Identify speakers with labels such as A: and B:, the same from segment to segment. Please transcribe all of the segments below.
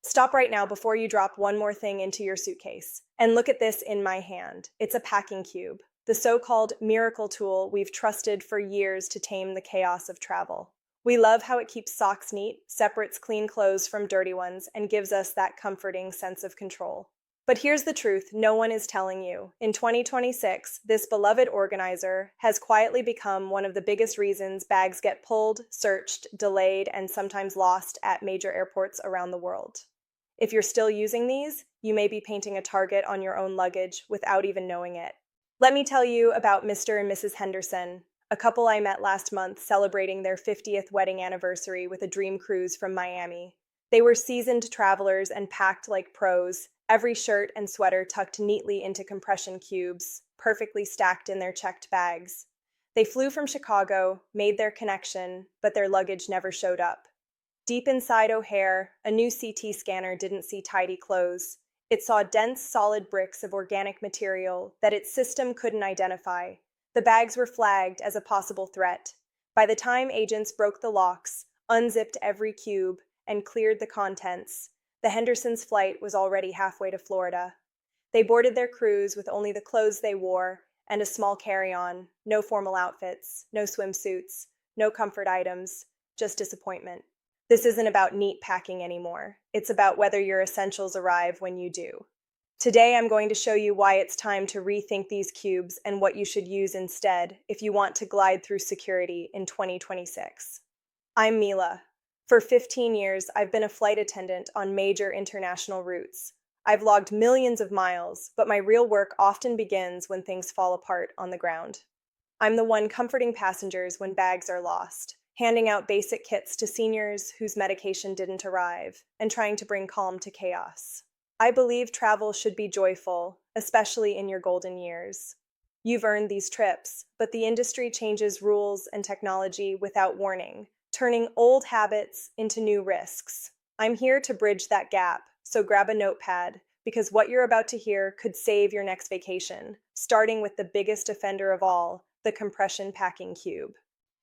A: Stop right now before you drop one more thing into your suitcase. And look at this in my hand. It's a packing cube, the so-called miracle tool we've trusted for years to tame the chaos of travel. We love how it keeps socks neat, separates clean clothes from dirty ones, and gives us that comforting sense of control. But here's the truth no one is telling you. In 2026, this beloved organizer has quietly become one of the biggest reasons bags get pulled, searched, delayed, and sometimes lost at major airports around the world. If you're still using these, you may be painting a target on your own luggage without even knowing it. Let me tell you about Mr. and Mrs. Henderson, a couple I met last month celebrating their 50th wedding anniversary with a dream cruise from Miami. They were seasoned travelers and packed like pros, every shirt and sweater tucked neatly into compression cubes, perfectly stacked in their checked bags. They flew from Chicago, made their connection, but their luggage never showed up. Deep inside O'Hare, a new CT scanner didn't see tidy clothes. It saw dense, solid bricks of organic material that its system couldn't identify. The bags were flagged as a possible threat. By the time agents broke the locks, unzipped every cube, and cleared the contents, the Hendersons' flight was already halfway to Florida. They boarded their cruise with only the clothes they wore and a small carry-on, no formal outfits, no swimsuits, no comfort items, just disappointment. This isn't about neat packing anymore. It's about whether your essentials arrive when you do. Today, I'm going to show you why it's time to rethink these cubes and what you should use instead if you want to glide through security in 2026. I'm Mila. For 15 years, I've been a flight attendant on major international routes. I've logged millions of miles, but my real work often begins when things fall apart on the ground. I'm the one comforting passengers when bags are lost, handing out basic kits to seniors whose medication didn't arrive, and trying to bring calm to chaos. I believe travel should be joyful, especially in your golden years. You've earned these trips, but the industry changes rules and technology without warning, turning old habits into new risks. I'm here to bridge that gap, so grab a notepad, because what you're about to hear could save your next vacation, starting with the biggest offender of all, the compression packing cube.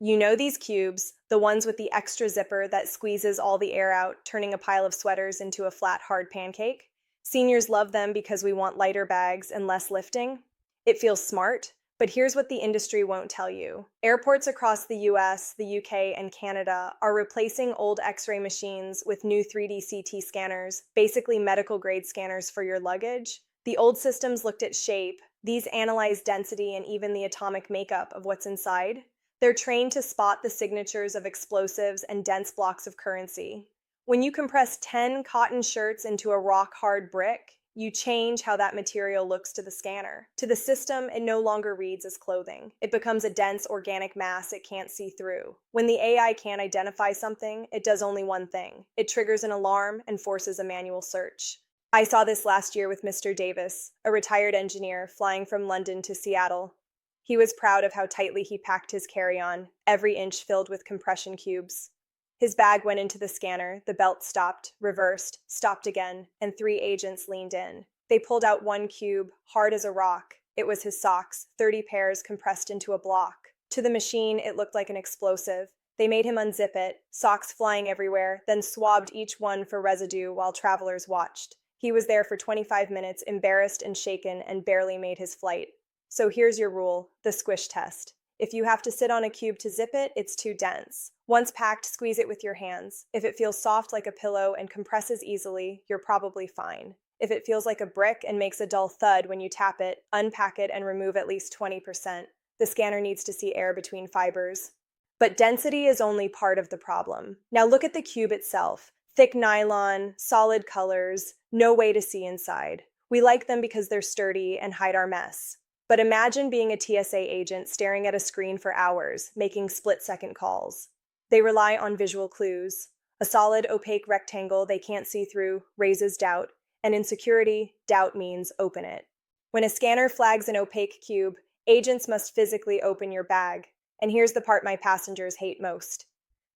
A: You know these cubes, the ones with the extra zipper that squeezes all the air out, turning a pile of sweaters into a flat, hard pancake? Seniors love them because we want lighter bags and less lifting. It feels smart, but here's what the industry won't tell you. Airports across the US, the UK, and Canada are replacing old X-ray machines with new 3D CT scanners, basically medical-grade scanners for your luggage. The old systems looked at shape. These analyze density and even the atomic makeup of what's inside. They're trained to spot the signatures of explosives and dense blocks of currency. When you compress 10 cotton shirts into a rock-hard brick, you change how that material looks to the scanner. To the system, it no longer reads as clothing. It becomes a dense organic mass it can't see through. When the AI can't identify something, it does only one thing. It triggers an alarm and forces a manual search. I saw this last year with Mr. Davis, a retired engineer flying from London to Seattle. He was proud of how tightly he packed his carry-on, every inch filled with compression cubes. His bag went into the scanner, the belt stopped, reversed, stopped again, and 3 agents leaned in. They pulled out one cube, hard as a rock. It was his socks, 30 pairs compressed into a block. To the machine, it looked like an explosive. They made him unzip it, socks flying everywhere, then swabbed each one for residue while travelers watched. He was there for 25 minutes, embarrassed and shaken, and barely made his flight. So here's your rule, the squish test. If you have to sit on a cube to zip it, it's too dense. Once packed, squeeze it with your hands. If it feels soft like a pillow and compresses easily, you're probably fine. If it feels like a brick and makes a dull thud when you tap it, unpack it and remove at least 20%. The scanner needs to see air between fibers. But density is only part of the problem. Now look at the cube itself. Thick nylon, solid colors, no way to see inside. We like them because they're sturdy and hide our mess. But imagine being a TSA agent staring at a screen for hours, making split-second calls. They rely on visual clues. A solid, opaque rectangle they can't see through raises doubt, and in security, doubt means open it. When a scanner flags an opaque cube, agents must physically open your bag. And here's the part my passengers hate most.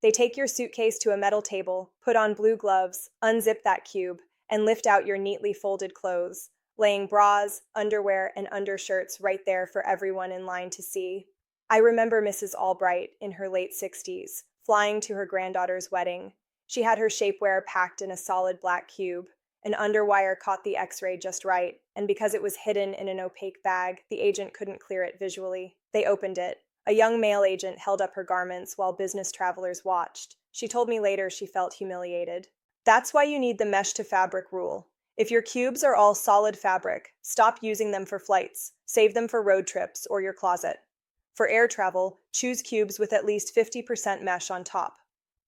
A: They take your suitcase to a metal table, put on blue gloves, unzip that cube, and lift out your neatly folded clothes, laying bras, underwear, and undershirts right there for everyone in line to see. I remember Mrs. Albright in her late 60s, flying to her granddaughter's wedding. She had her shapewear packed in a solid black cube. An underwire caught the X-ray just right, and because it was hidden in an opaque bag, the agent couldn't clear it visually. They opened it. A young male agent held up her garments while business travelers watched. She told me later she felt humiliated. That's why you need the mesh to fabric rule. If your cubes are all solid fabric, stop using them for flights. Save them for road trips or your closet. For air travel, choose cubes with at least 50% mesh on top.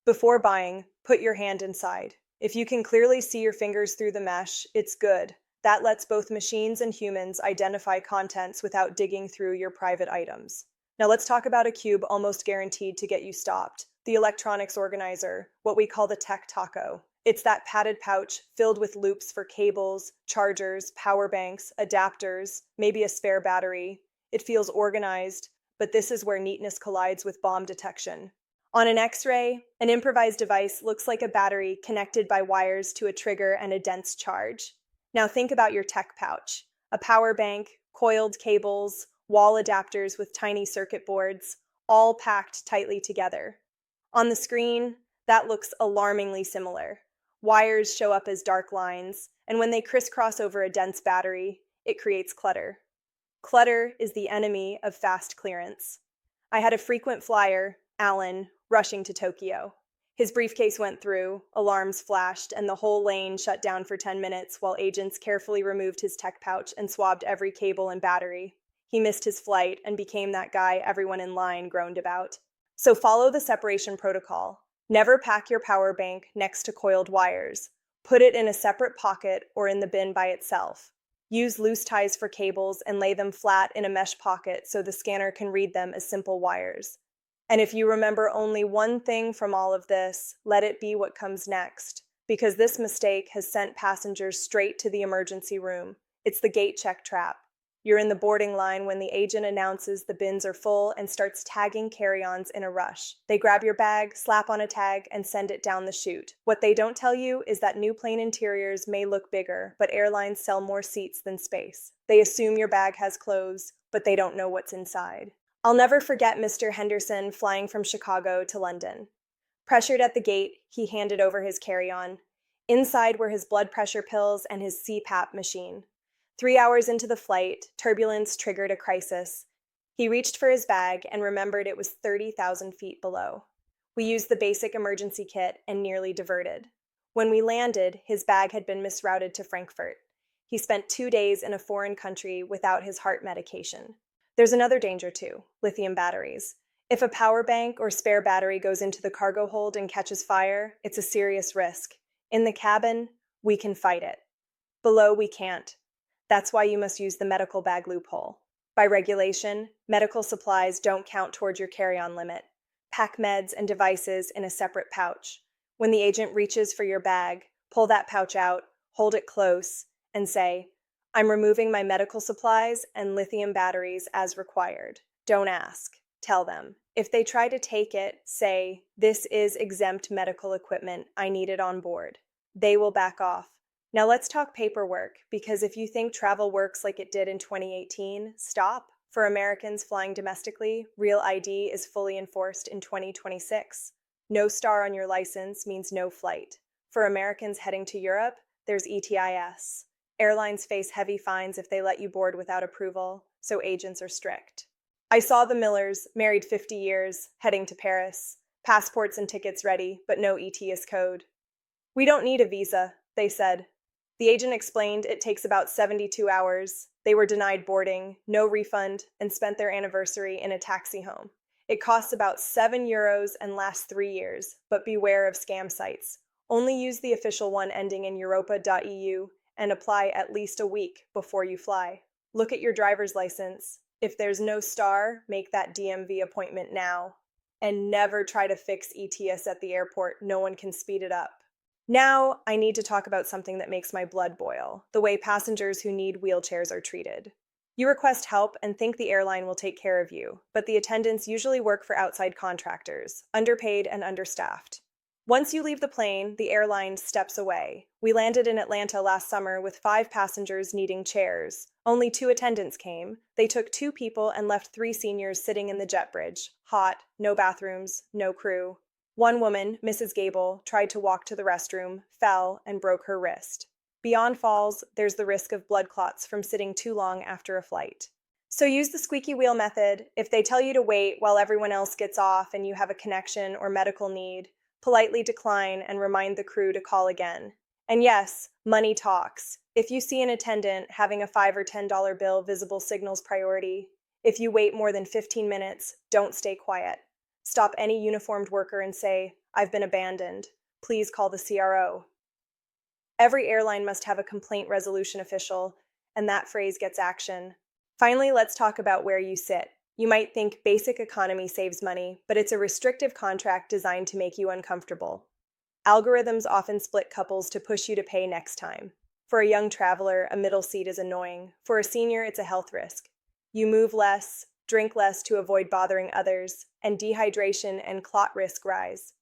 A: Before buying, put your hand inside. If you can clearly see your fingers through the mesh, it's good. That lets both machines and humans identify contents without digging through your private items. Now let's talk about a cube almost guaranteed to get you stopped. The electronics organizer, what we call the tech taco. It's that padded pouch filled with loops for cables, chargers, power banks, adapters, maybe a spare battery. It feels organized, but this is where neatness collides with bomb detection. On an X-ray, an improvised device looks like a battery connected by wires to a trigger and a dense charge. Now think about your tech pouch. A power bank, coiled cables, wall adapters with tiny circuit boards, all packed tightly together. On the screen, that looks alarmingly similar. Wires show up as dark lines, and when they crisscross over a dense battery, it creates clutter. Clutter is the enemy of fast clearance. I had a frequent flyer, Alan, rushing to Tokyo. His briefcase went through, alarms flashed, and the whole lane shut down for 10 minutes while agents carefully removed his tech pouch and swabbed every cable and battery. He missed his flight and became that guy everyone in line groaned about. So follow the separation protocol. Never pack your power bank next to coiled wires. Put it in a separate pocket or in the bin by itself. Use loose ties for cables and lay them flat in a mesh pocket so the scanner can read them as simple wires. And if you remember only one thing from all of this, let it be what comes next, because this mistake has sent passengers straight to the emergency room. It's the gate check trap. You're in the boarding line when the agent announces the bins are full and starts tagging carry-ons in a rush. They grab your bag, slap on a tag, and send it down the chute. What they don't tell you is that new plane interiors may look bigger, but airlines sell more seats than space. They assume your bag has clothes, but they don't know what's inside. I'll never forget Mr. Henderson flying from Chicago to London. Pressured at the gate, he handed over his carry-on. Inside were his blood pressure pills and his CPAP machine. 3 hours into the flight, turbulence triggered a crisis. He reached for his bag and remembered it was 30,000 feet below. We used the basic emergency kit and nearly diverted. When we landed, his bag had been misrouted to Frankfurt. He spent 2 days in a foreign country without his heart medication. There's another danger too, lithium batteries. If a power bank or spare battery goes into the cargo hold and catches fire, it's a serious risk. In the cabin, we can fight it. Below, we can't. That's why you must use the medical bag loophole. By regulation, medical supplies don't count toward your carry-on limit. Pack meds and devices in a separate pouch. When the agent reaches for your bag, pull that pouch out, hold it close, and say, "I'm removing my medical supplies and lithium batteries as required." Don't ask. Tell them. If they try to take it, say, "This is exempt medical equipment. I need it on board." They will back off. Now let's talk paperwork, because if you think travel works like it did in 2018, stop. For Americans flying domestically, Real ID is fully enforced in 2026. No star on your license means no flight. For Americans heading to Europe, there's ETIS. Airlines face heavy fines if they let you board without approval, so agents are strict. I saw the Millers, married 50 years, heading to Paris. Passports and tickets ready, but no ETIS code. "We don't need a visa," they said. The agent explained it takes about 72 hours. They were denied boarding, no refund, and spent their anniversary in a taxi home. It costs about €7 and lasts 3 years, but beware of scam sites. Only use the official one ending in europa.eu and apply at least a week before you fly. Look at your driver's license. If there's no star, make that DMV appointment now. And never try to fix ETS at the airport. No one can speed it up. Now, I need to talk about something that makes my blood boil, the way passengers who need wheelchairs are treated. You request help and think the airline will take care of you, but the attendants usually work for outside contractors, underpaid and understaffed. Once you leave the plane, the airline steps away. We landed in Atlanta last summer with 5 passengers needing chairs. Only 2 attendants came. They took 2 people and left 3 seniors sitting in the jet bridge. Hot, no bathrooms, no crew. One woman, Mrs. Gable, tried to walk to the restroom, fell, and broke her wrist. Beyond falls, there's the risk of blood clots from sitting too long after a flight. So use the squeaky wheel method. If they tell you to wait while everyone else gets off and you have a connection or medical need, politely decline and remind the crew to call again. And yes, money talks. If you see an attendant having a $5 or $10 bill, visible signals priority. If you wait more than 15 minutes, don't stay quiet. Stop any uniformed worker and say, "I've been abandoned. Please call the CRO." Every airline must have a complaint resolution official, and that phrase gets action. Finally, let's talk about where you sit. You might think basic economy saves money, but it's a restrictive contract designed to make you uncomfortable. Algorithms often split couples to push you to pay next time. For a young traveler, a middle seat is annoying. For a senior, it's a health risk. You move less, drink less to avoid bothering others, and dehydration and clot risk rise.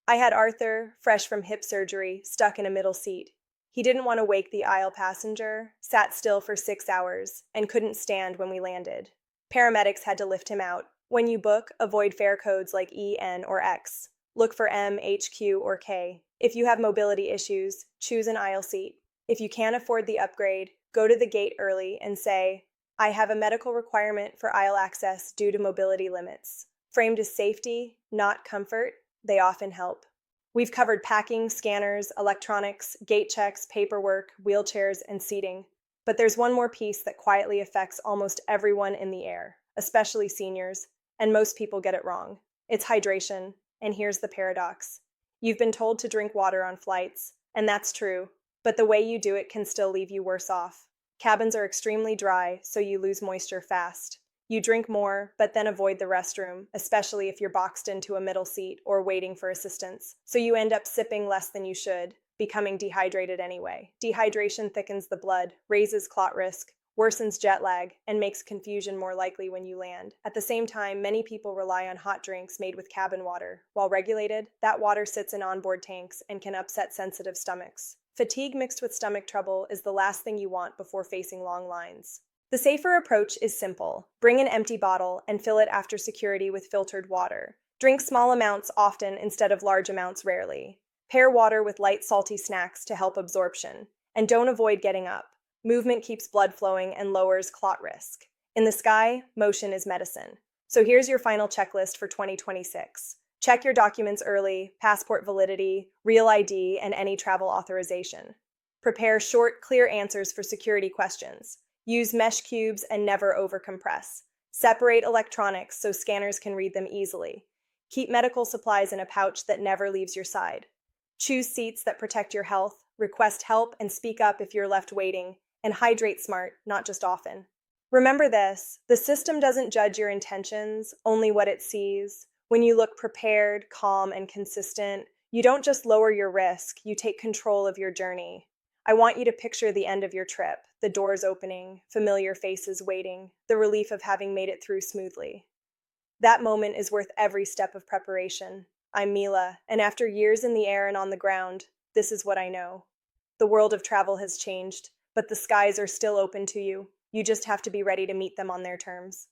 A: I had Arthur, fresh from hip surgery, stuck in a middle seat. He didn't want to wake the aisle passenger, sat still for 6 hours, and couldn't stand when we landed. Paramedics had to lift him out. When you book, avoid fare codes like E, N, or X. Look for M, H, Q, or K. If you have mobility issues, choose an aisle seat. If you can't afford the upgrade, go to the gate early and say, "I have a medical requirement for aisle access due to mobility limits." Framed as safety, not comfort, they often help. We've covered packing, scanners, electronics, gate checks, paperwork, wheelchairs, and seating. But there's one more piece that quietly affects almost everyone in the air, especially seniors, and most people get it wrong. It's hydration, and here's the paradox. You've been told to drink water on flights, and that's true, but the way you do it can still leave you worse off. Cabins are extremely dry, so you lose moisture fast. You drink more, but then avoid the restroom, especially if you're boxed into a middle seat or waiting for assistance. So you end up sipping less than you should, becoming dehydrated anyway. Dehydration thickens the blood, raises clot risk, worsens jet lag, and makes confusion more likely when you land. At the same time, many people rely on hot drinks made with cabin water. While regulated, that water sits in onboard tanks and can upset sensitive stomachs. Fatigue mixed with stomach trouble is the last thing you want before facing long lines. The safer approach is simple. Bring an empty bottle and fill it after security with filtered water. Drink small amounts often instead of large amounts rarely. Pair water with light salty snacks to help absorption. And don't avoid getting up. Movement keeps blood flowing and lowers clot risk. In the sky, motion is medicine. So here's your final checklist for 2026. Check your documents early, passport validity, real ID, and any travel authorization. Prepare short, clear answers for security questions. Use mesh cubes and never overcompress. Separate electronics so scanners can read them easily. Keep medical supplies in a pouch that never leaves your side. Choose seats that protect your health, request help, and speak up if you're left waiting, and hydrate smart, not just often. Remember this, the system doesn't judge your intentions, only what it sees. When you look prepared, calm, and consistent, you don't just lower your risk, you take control of your journey. I want you to picture the end of your trip, the doors opening, familiar faces waiting, the relief of having made it through smoothly. That moment is worth every step of preparation. I'm Mila, and after years in the air and on the ground, this is what I know. The world of travel has changed, but the skies are still open to you. You just have to be ready to meet them on their terms.